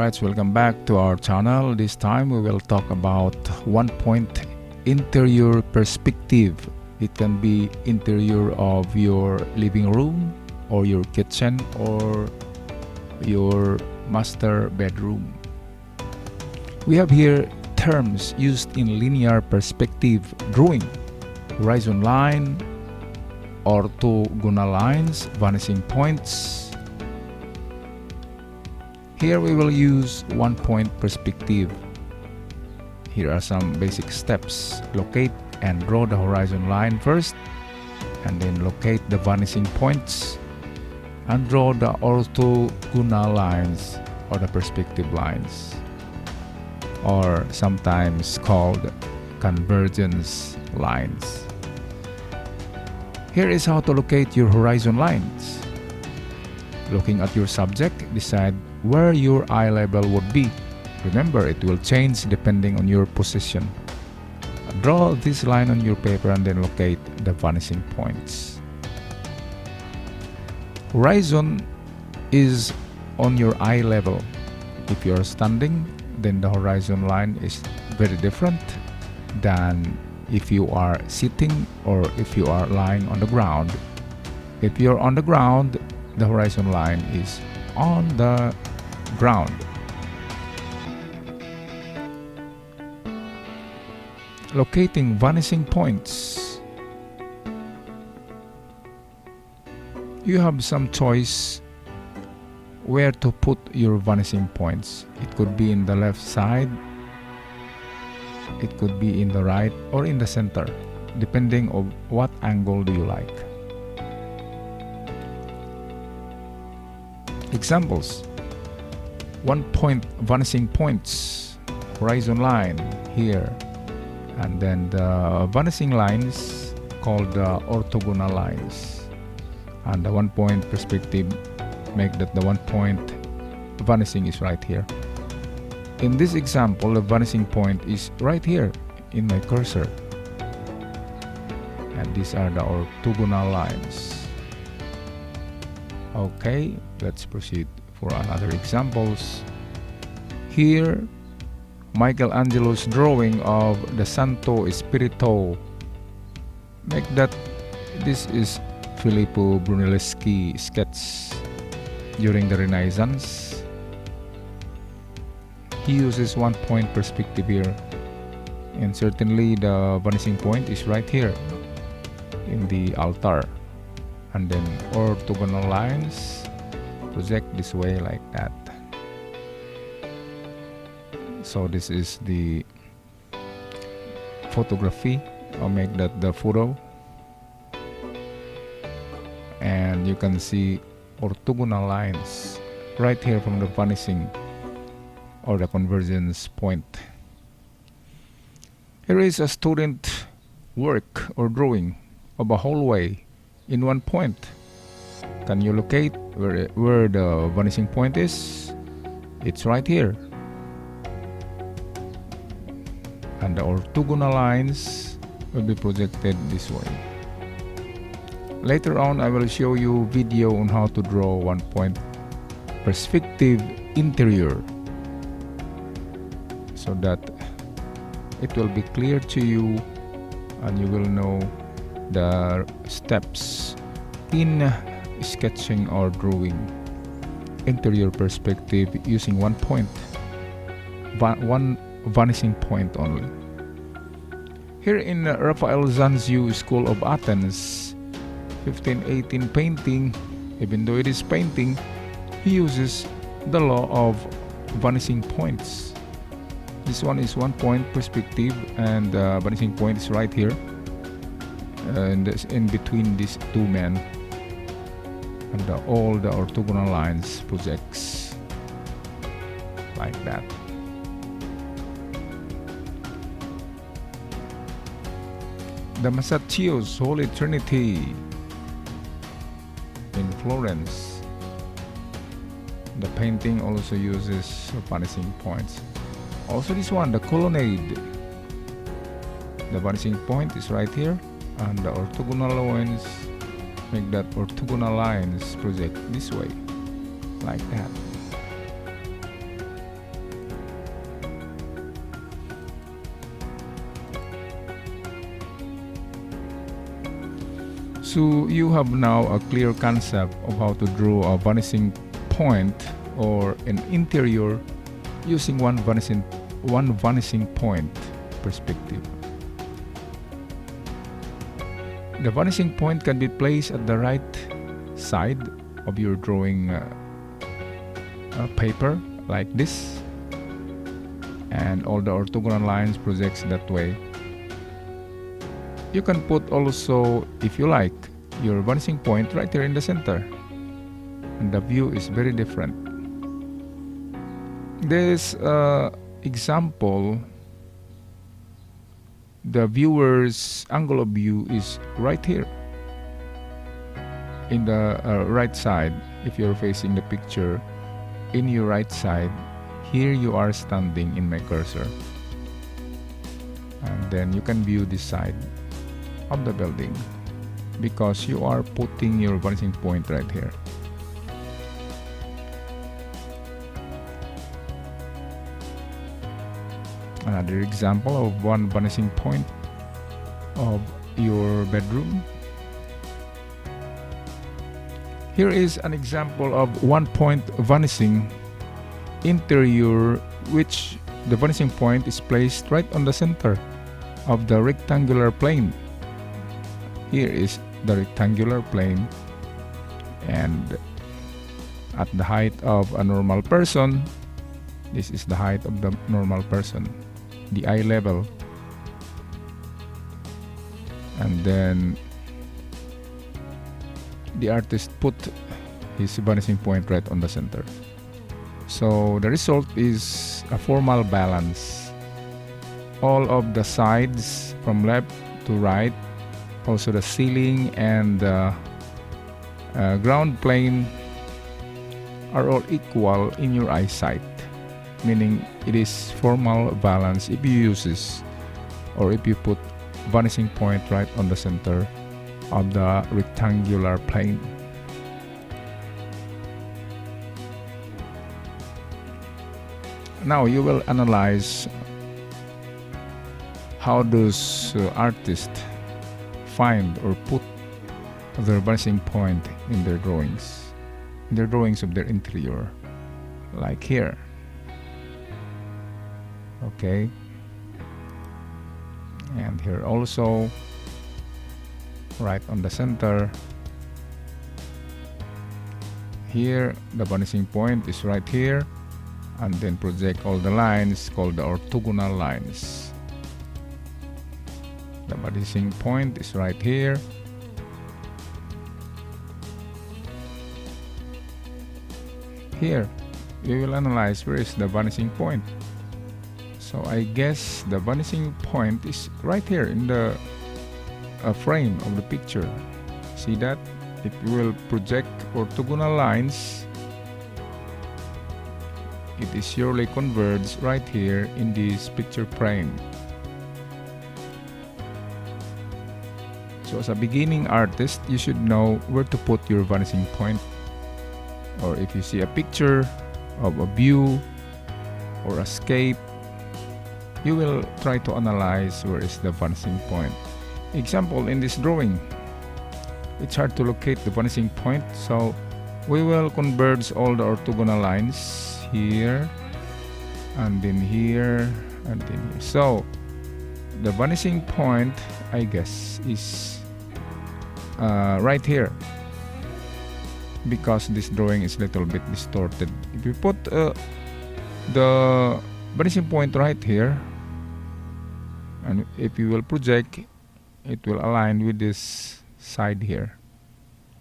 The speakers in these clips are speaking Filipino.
Alright, welcome back to our channel. This time we will talk about one point interior perspective. It can be interior of your living room or your kitchen or your master bedroom. We have here terms used in linear perspective drawing: horizon line, orthogonal lines, vanishing points. Here we will use one point perspective. Here are some basic steps. Locate and draw the horizon line first, and then locate the vanishing points and draw the orthogonal lines or the perspective lines, or sometimes called convergence lines. Here is how to locate your horizon lines. Looking at your subject, decide where your eye level would be. Remember, it will change depending on your position. Draw this line on your paper and then locate the vanishing points. Horizon is on your eye level. If you are standing, then the horizon line is very different than if you are sitting or if you are lying on the ground. If you're on the ground, the horizon line is on the ground. Locating vanishing points. You have some choice where to put your vanishing points. It could be in the left side, it could be in the right or in the center, depending on what angle do you like. Examples: one point vanishing points, horizon line here, and then the vanishing lines called the orthogonal lines, and the one point perspective make that the one point vanishing is right here. In this example, the vanishing point is right here in my cursor, and these are the orthogonal lines. Okay, let's proceed for another examples. Here, Michelangelo's drawing of the Santo Spirito. Make that this is Filippo Brunelleschi sketch during the Renaissance. He uses one point perspective here, and certainly the vanishing point is right here in the altar. And then orthogonal lines project this way like that. So this is the photography. I'll make that the photo, and you can see orthogonal lines right here from the vanishing or the convergence point. Here is a student work or drawing of a hallway in one point. Can you locate where the vanishing point is? It's right here. And the orthogonal lines will be projected this way. Later on, I will show you video on how to draw one point perspective interior, so that it will be clear to you and you will know the steps in sketching or drawing interior perspective using one point, one vanishing point only. Here in Raphael Zanziu School of Athens, 1518 painting, even though it is painting, he uses the law of vanishing points. This one is one point perspective, and the vanishing point is right here, and in between these two men, and all the orthogonal lines projects like that. The Masaccios Holy Trinity in Florence. The painting also uses vanishing points. Also this one, the colonnade. The vanishing point is right here, and the orthogonal lines make that orthogonal lines project this way, like that. So you have now a clear concept of how to draw a vanishing point or an interior using one vanishing point perspective. The vanishing point can be placed at the right side of your drawing paper like this, and all the orthogonal lines projects that way. You can put also, if you like, your vanishing point right here in the center, and the view is very different. This example, the viewer's angle of view is right here in the right side. If you're facing the picture in your right side, here you are standing in my cursor, and then you can view this side of the building because you are putting your vanishing point right here. Another example of one vanishing point of your bedroom. Here is an example of one point vanishing interior, which the vanishing point is placed right on the center of the rectangular plane. Here is the rectangular plane, and at the height of a normal person, this is the height of the normal person, the eye level, and then the artist put his vanishing point right on the center. So the result is a formal balance. All of the sides from left to right, also the ceiling and the ground plane are all equal in your eyesight, meaning it is formal balance if you use this, or if you put vanishing point right on the center of the rectangular plane. Now you will analyze how does artists find or put their vanishing point in their drawings of their interior, like here. Okay, and here also right on the center. Here the vanishing point is right here, and then project all the lines called the orthogonal lines. The vanishing point is right here. Here we will analyze where is the vanishing point. So I guess the vanishing point is right here in the frame of the picture. See that? If you will project orthogonal lines, it is surely converged right here in this picture frame. So as a beginning artist, you should know where to put your vanishing point. Or if you see a picture of a view or a scape, you will try to analyze where is the vanishing point. Example, in this drawing, it's hard to locate the vanishing point, so we will converge all the orthogonal lines here and then here and then here. So the vanishing point, I guess, is right here, because this drawing is a little bit distorted. If you put the vanishing point right here, and if you will project, it will align with this side here,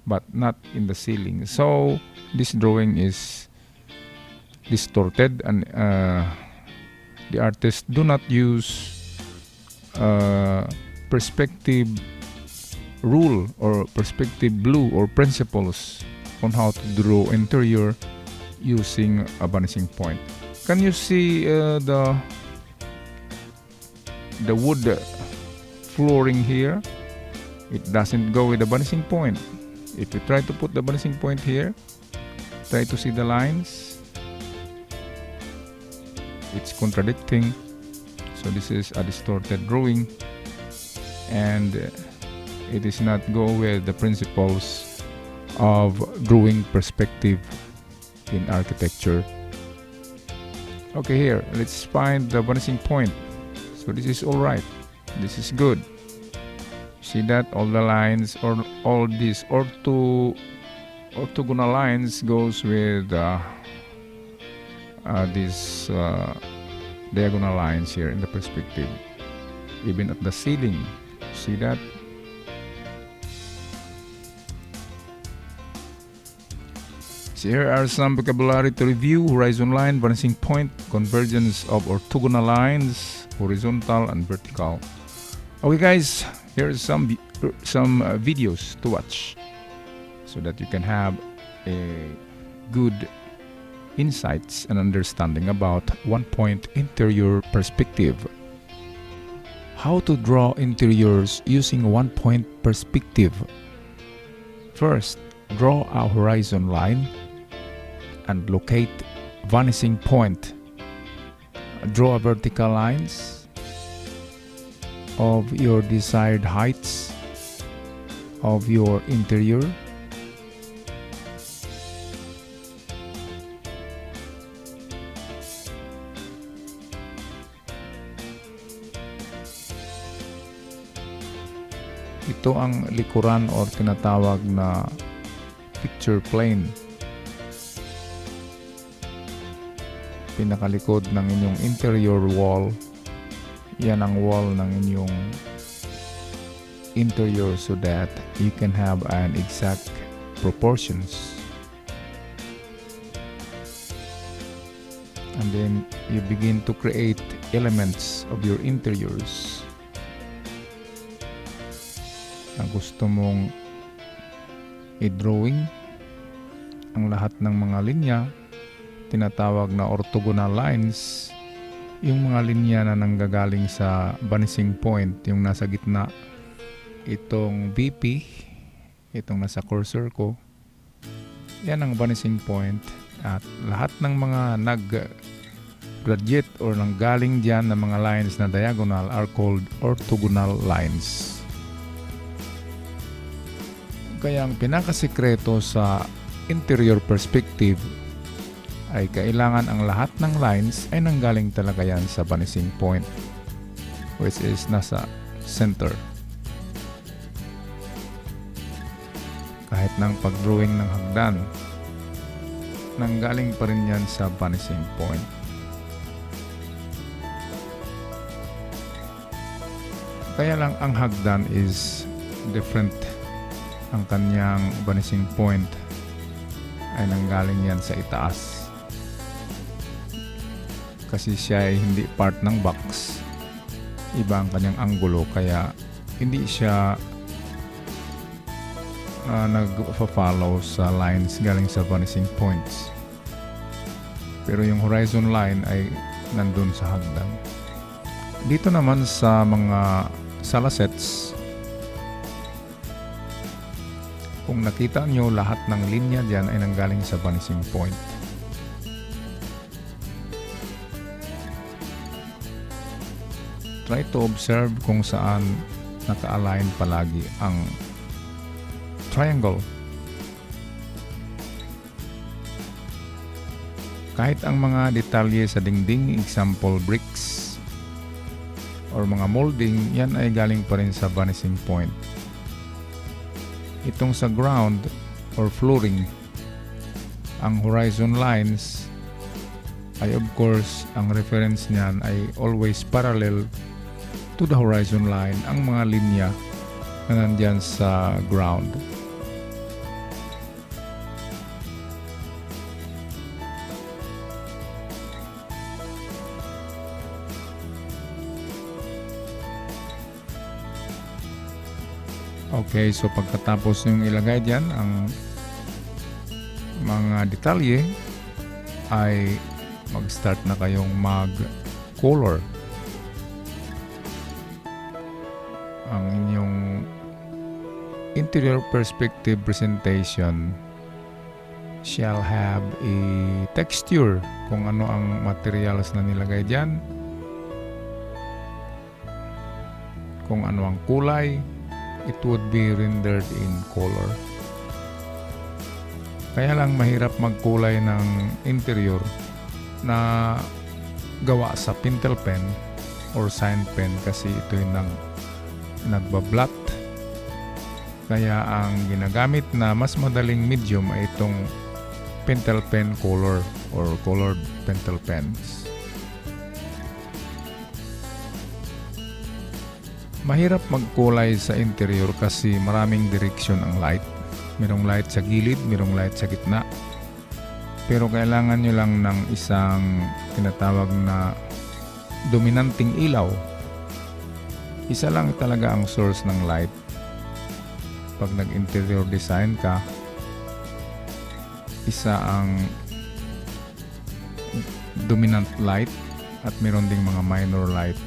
but not in the ceiling. So this drawing is distorted, and the artists do not use perspective rule or perspective blue or principles on how to draw interior using a vanishing point. Can you see the wood flooring here? It doesn't go with the vanishing point. If you try to put the vanishing point here, try to see the lines, it's contradicting. So this is a distorted drawing, and It is not go with the principles of drawing perspective in architecture. Okay, here, let's find the vanishing point. So this is all right. This is good. See that all the lines or all these orthogonal lines goes with these diagonal lines here in the perspective. Even at the ceiling. See that? So here are some vocabulary to review: horizon line, vanishing point, convergence of orthogonal lines, horizontal and vertical. Okay guys, here's some videos to watch so that you can have a good insights and understanding about one-point interior perspective. How to draw interiors using one-point perspective. First, draw a horizon line and locate vanishing point. Draw vertical lines of your desired heights of your interior. Ito ang likuran or tinatawag na picture plane. Pinakalikod ng inyong interior wall, yan ang wall ng inyong interior so that you can have an exact proportions. And then you begin to create elements of your interiors na gusto mong i-drawing. Ang lahat ng mga linya tinatawag na orthogonal lines, yung mga linya na nanggagaling sa vanishing point, yung nasa gitna. Itong VP, itong nasa cursor ko, yan ang vanishing point. At lahat ng mga nag-graduate or nanggaling dyan na mga lines na diagonal are called orthogonal lines. Kaya ang pinakasikreto sa interior perspective ay kailangan ang lahat ng lines ay nanggaling talaga yan sa vanishing point, which is nasa center. Kahit ng pag-drawing ng hagdan, nanggaling pa rin yan sa vanishing point. Kaya lang ang hagdan is different. Ang kanyang vanishing point ay nanggaling yan sa itaas. Kasi siya ay hindi part ng box. Iba ang kanyang anggulo, kaya hindi siya nag-follow sa lines galing sa vanishing points. Pero yung horizon line ay nandun sa hagdan. Dito naman sa mga sala sets, kung nakita nyo, lahat ng linya dyan ay nanggaling sa vanishing point. Try to observe kung saan naka-align palagi ang triangle. Kahit ang mga detalye sa dingding, example bricks or mga molding, yan ay galing pa rin sa vanishing point. Itong sa ground or flooring, ang horizon lines ay of course, ang reference niyan ay always parallel to the horizon line, ang mga linya na nandyan sa ground. Okay, so pagkatapos yung ilagay dyan ang mga detalye, ay mag-start na kayong mag-color. Ang inyong interior perspective presentation shall have a texture, kung ano ang materials na nilagay dyan, kung ano ang kulay, it would be rendered in color. Kaya lang mahirap magkulay ng interior na gawa sa pintel pen or sign pen kasi ito yung nagbablat. Kaya ang ginagamit na mas madaling medium ay itong pentel pen color or colored pentel pens. Mahirap magkulay sa interior kasi maraming direksyon ang light. Merong light sa gilid, merong light sa gitna. Pero kailangan nyo lang ng isang tinatawag na dominanting ilaw. Isa lang talaga ang source ng light. Pag nag-interior design ka, isa ang dominant light at meron ding mga minor light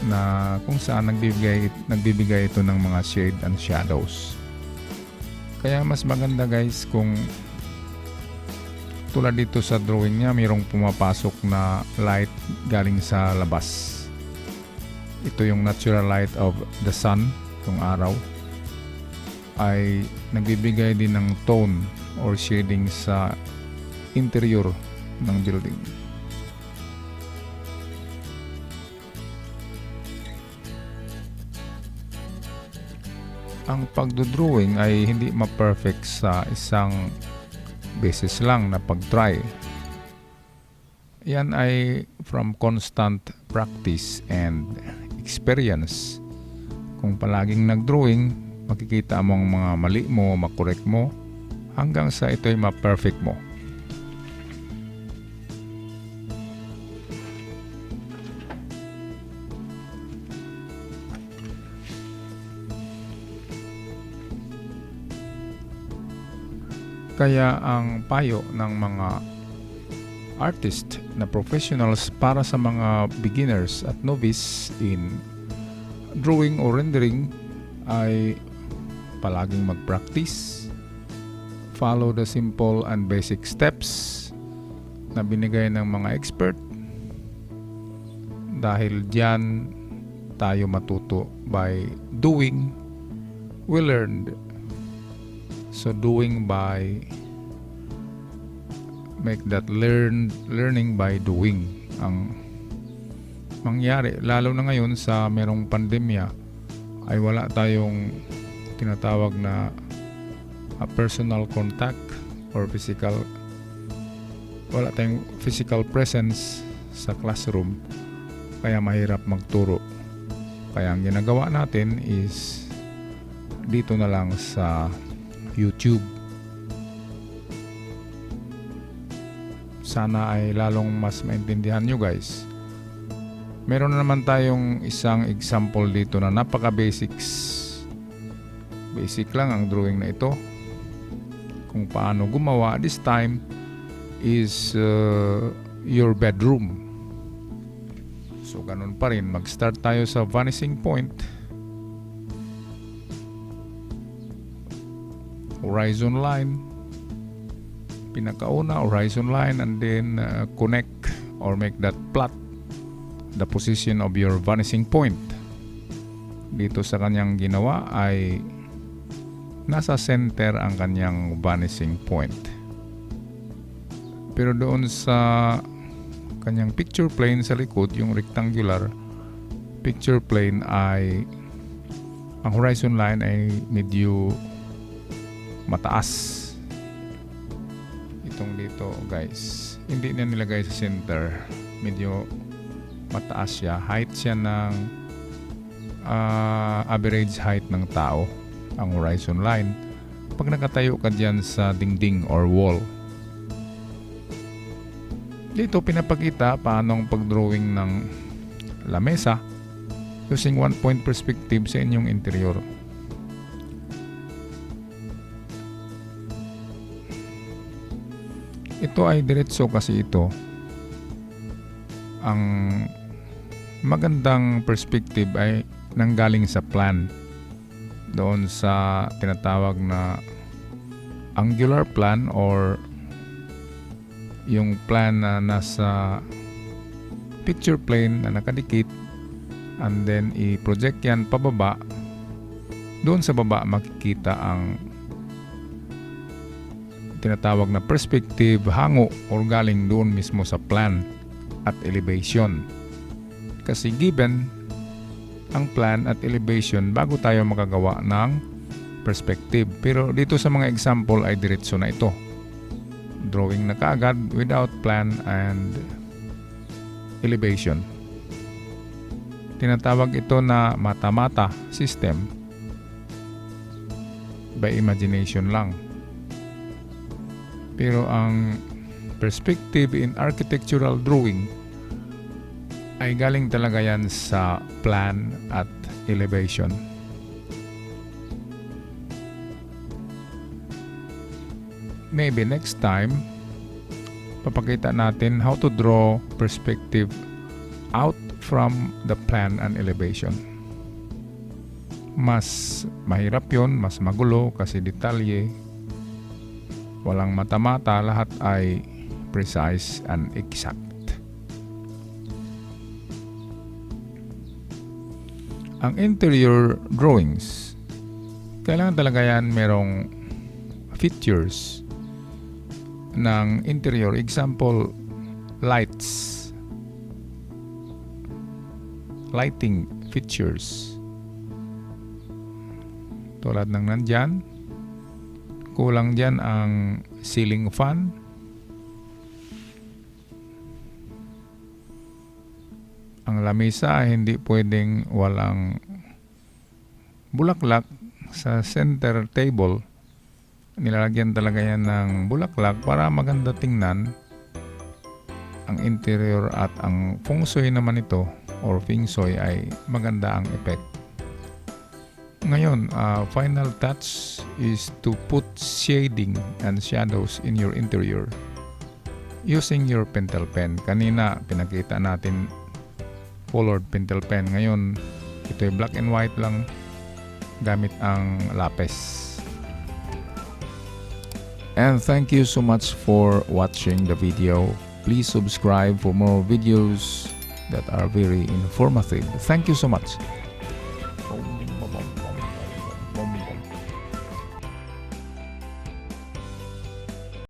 na kung saan nagbibigay ito ng mga shade and shadows. Kaya mas maganda guys kung tulad dito sa drawing niya, mayroong pumapasok na light galing sa labas. Ito yung natural light of the sun, yung araw, ay nagbibigay din ng tone or shading sa interior ng building. Ang pagdodrawing ay hindi ma-perfect sa isang beses lang na pag-try. Yan ay from constant practice and experience. Kung palaging nag-drawing, makikita mo ang mga mali mo, makorek mo, hanggang sa ito'y ma-perfect mo. Kaya ang payo ng mga artist na professionals para sa mga beginners at novice in drawing or rendering ay palaging mag-practice, follow the simple and basic steps na binigay ng mga expert, dahil diyan tayo matuto. By doing, we learned. So doing by make that learning by doing ang mangyari. Lalo na ngayon sa merong pandemya ay wala tayong tinatawag na personal contact or wala tayong physical presence sa classroom, kaya mahirap magturo. Kaya ang ginagawa natin is dito na lang sa YouTube. Sana ay lalong mas maintindihan nyo guys. Meron na naman tayong isang example dito na napaka-basics. Basic lang ang drawing na ito. Kung paano gumawa. This time is your bedroom. So ganun pa rin. Mag-start tayo sa vanishing point. Horizon line, pinakauna horizon line, and then connect or make that plot the position of your vanishing point. Dito sa kanyang ginawa ay nasa center ang kanyang vanishing point, pero doon sa kanyang picture plane sa likod, yung rectangular picture plane, ay ang horizon line ay medyo mataas. Itong dito guys, hindi na nilagay sa center, medyo mataas siya. Height siya ng average height ng tao ang horizon line pag nakatayo ka dyan sa dingding or wall. Dito pinapakita paano ang pagdrawing ng lamesa using one point perspective sa inyong interior. Ito ay diretso kasi ito. Ang magandang perspective ay nanggaling sa plan. Doon sa tinatawag na angular plan or yung plan na nasa picture plane na nakadikit, and then i-project yan pababa Doon sa baba makikita ang tinatawag na perspective, hango or galing doon mismo sa plan at elevation. Kasi given ang plan at elevation bago tayo makagawa ng perspective. Pero dito sa mga example ay diretso na ito. Drawing na kaagad without plan and elevation. Tinatawag ito na mata-mata system by imagination lang. Pero ang perspective in architectural drawing ay galing talaga yan sa plan at elevation. Maybe next time, papakita natin how to draw perspective out from the plan and elevation. Mas mahirap yon, mas magulo kasi detalye. Walang mata-mata, lahat ay precise and exact. Ang interior drawings, kailangan talaga yan merong features ng interior. Example, lighting features. Tulad ng nandyan, kulang dyan ang ceiling fan. Ang lamesa hindi pwedeng walang bulaklak sa center table. Nilalagyan talaga yan ng bulaklak para maganda tingnan ang interior, at ang feng shui naman ito or feng shui ay maganda ang effect. Ngayon, final touch is to put shading and shadows in your interior using your pentel pen. Kanina pinakita natin colored pentel pen. Ngayon, ito ay black and white lang gamit ang lapis. And thank you so much for watching the video. Please subscribe for more videos that are very informative. Thank you so much.